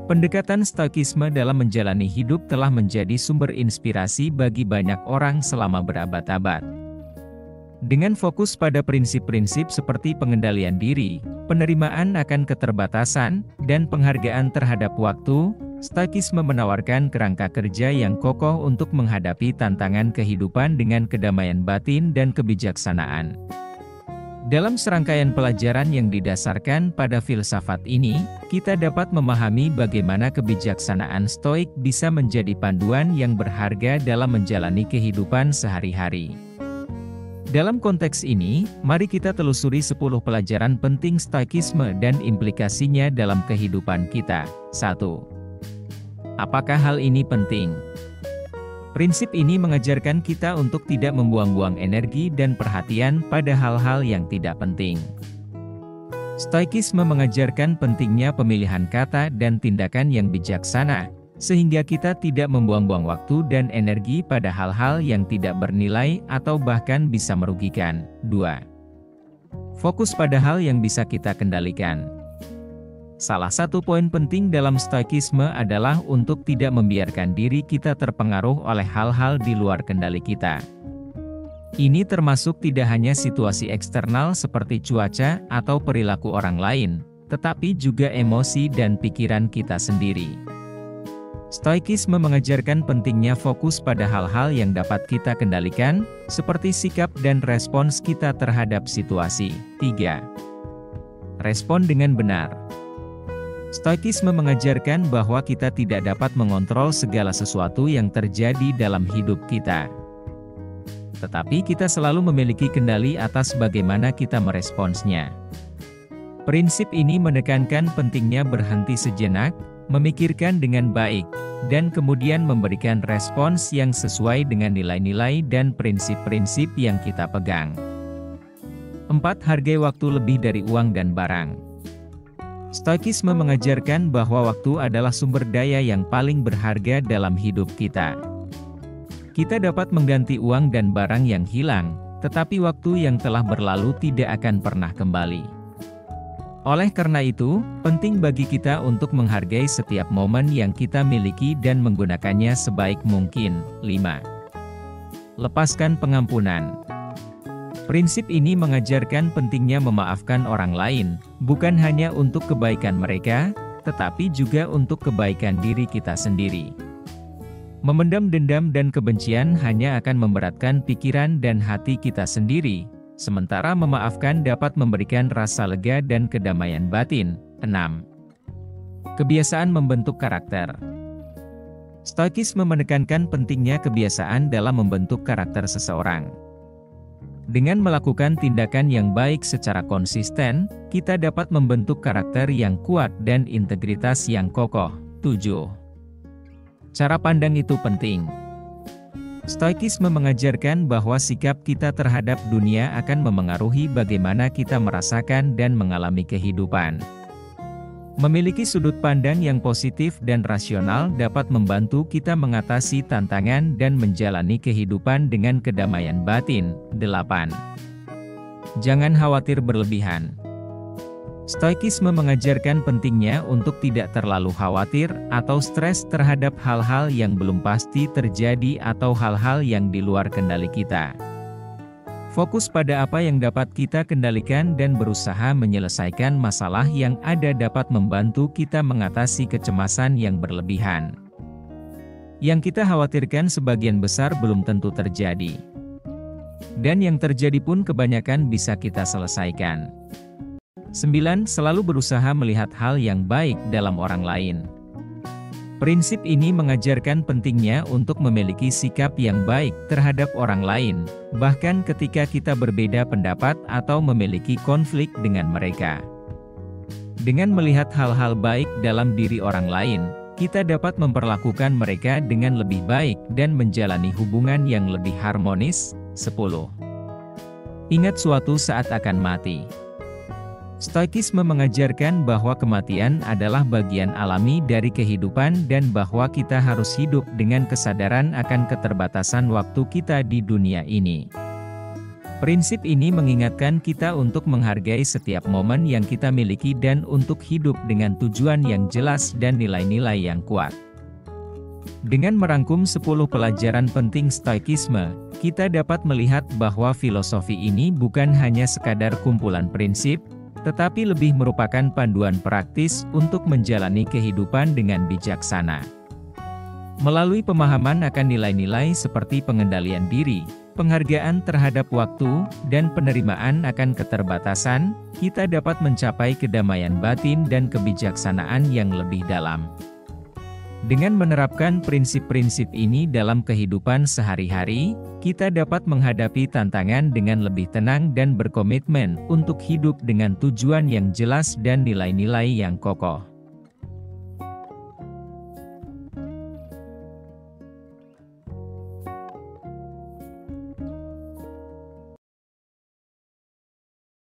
Pendekatan Stoikisme dalam menjalani hidup telah menjadi sumber inspirasi bagi banyak orang selama berabad-abad. Dengan fokus pada prinsip-prinsip seperti pengendalian diri, penerimaan akan keterbatasan, dan penghargaan terhadap waktu, Stoikisme menawarkan kerangka kerja yang kokoh untuk menghadapi tantangan kehidupan dengan kedamaian batin dan kebijaksanaan. Dalam serangkaian pelajaran yang didasarkan pada filsafat ini, kita dapat memahami bagaimana kebijaksanaan Stoik bisa menjadi panduan yang berharga dalam menjalani kehidupan sehari-hari. Dalam konteks ini, mari kita telusuri 10 pelajaran penting Stoikisme dan implikasinya dalam kehidupan kita. 1. Apakah hal ini penting? Prinsip ini mengajarkan kita untuk tidak membuang-buang energi dan perhatian pada hal-hal yang tidak penting. Stoikisme mengajarkan pentingnya pemilihan kata dan tindakan yang bijaksana, sehingga kita tidak membuang-buang waktu dan energi pada hal-hal yang tidak bernilai atau bahkan bisa merugikan. 2. Fokus pada hal yang bisa kita kendalikan. Salah satu poin penting dalam Stoikisme adalah untuk tidak membiarkan diri kita terpengaruh oleh hal-hal di luar kendali kita. Ini termasuk tidak hanya situasi eksternal seperti cuaca atau perilaku orang lain, tetapi juga emosi dan pikiran kita sendiri. Stoikisme mengajarkan pentingnya fokus pada hal-hal yang dapat kita kendalikan, seperti sikap dan respons kita terhadap situasi. 3. Respon dengan benar. Stoikisme mengajarkan bahwa kita tidak dapat mengontrol segala sesuatu yang terjadi dalam hidup kita. Tetapi kita selalu memiliki kendali atas bagaimana kita meresponsnya. Prinsip ini menekankan pentingnya berhenti sejenak, memikirkan dengan baik, dan kemudian memberikan respons yang sesuai dengan nilai-nilai dan prinsip-prinsip yang kita pegang. 4. Hargai waktu lebih dari uang dan barang. Stoikisme mengajarkan bahwa waktu adalah sumber daya yang paling berharga dalam hidup kita. Kita dapat mengganti uang dan barang yang hilang, tetapi waktu yang telah berlalu tidak akan pernah kembali. Oleh karena itu, penting bagi kita untuk menghargai setiap momen yang kita miliki dan menggunakannya sebaik mungkin. 5. Lepaskan pengampunan. Prinsip ini mengajarkan pentingnya memaafkan orang lain, bukan hanya untuk kebaikan mereka, tetapi juga untuk kebaikan diri kita sendiri. Memendam dendam dan kebencian hanya akan memberatkan pikiran dan hati kita sendiri, sementara memaafkan dapat memberikan rasa lega dan kedamaian batin. 6. Kebiasaan membentuk karakter. Stoikisme menekankan pentingnya kebiasaan dalam membentuk karakter seseorang. Dengan melakukan tindakan yang baik secara konsisten, kita dapat membentuk karakter yang kuat dan integritas yang kokoh. 7. Cara pandang itu penting. Stoikisme mengajarkan bahwa sikap kita terhadap dunia akan memengaruhi bagaimana kita merasakan dan mengalami kehidupan. Memiliki sudut pandang yang positif dan rasional dapat membantu kita mengatasi tantangan dan menjalani kehidupan dengan kedamaian batin. 8. Jangan khawatir berlebihan. Stoikisme mengajarkan pentingnya untuk tidak terlalu khawatir atau stres terhadap hal-hal yang belum pasti terjadi atau hal-hal yang di luar kendali kita. Fokus pada apa yang dapat kita kendalikan dan berusaha menyelesaikan masalah yang ada dapat membantu kita mengatasi kecemasan yang berlebihan. Yang kita khawatirkan sebagian besar belum tentu terjadi. Dan yang terjadi pun kebanyakan bisa kita selesaikan. 9. Selalu berusaha melihat hal yang baik dalam orang lain. Prinsip ini mengajarkan pentingnya untuk memiliki sikap yang baik terhadap orang lain, bahkan ketika kita berbeda pendapat atau memiliki konflik dengan mereka. Dengan melihat hal-hal baik dalam diri orang lain, kita dapat memperlakukan mereka dengan lebih baik dan menjalani hubungan yang lebih harmonis. 10. Ingat suatu saat akan mati. Stoikisme mengajarkan bahwa kematian adalah bagian alami dari kehidupan dan bahwa kita harus hidup dengan kesadaran akan keterbatasan waktu kita di dunia ini. Prinsip ini mengingatkan kita untuk menghargai setiap momen yang kita miliki dan untuk hidup dengan tujuan yang jelas dan nilai-nilai yang kuat. Dengan merangkum 10 pelajaran penting Stoikisme, kita dapat melihat bahwa filosofi ini bukan hanya sekadar kumpulan prinsip, tetapi lebih merupakan panduan praktis untuk menjalani kehidupan dengan bijaksana. Melalui pemahaman akan nilai-nilai seperti pengendalian diri, penghargaan terhadap waktu, dan penerimaan akan keterbatasan, kita dapat mencapai kedamaian batin dan kebijaksanaan yang lebih dalam. Dengan menerapkan prinsip-prinsip ini dalam kehidupan sehari-hari, kita dapat menghadapi tantangan dengan lebih tenang dan berkomitmen untuk hidup dengan tujuan yang jelas dan nilai-nilai yang kokoh.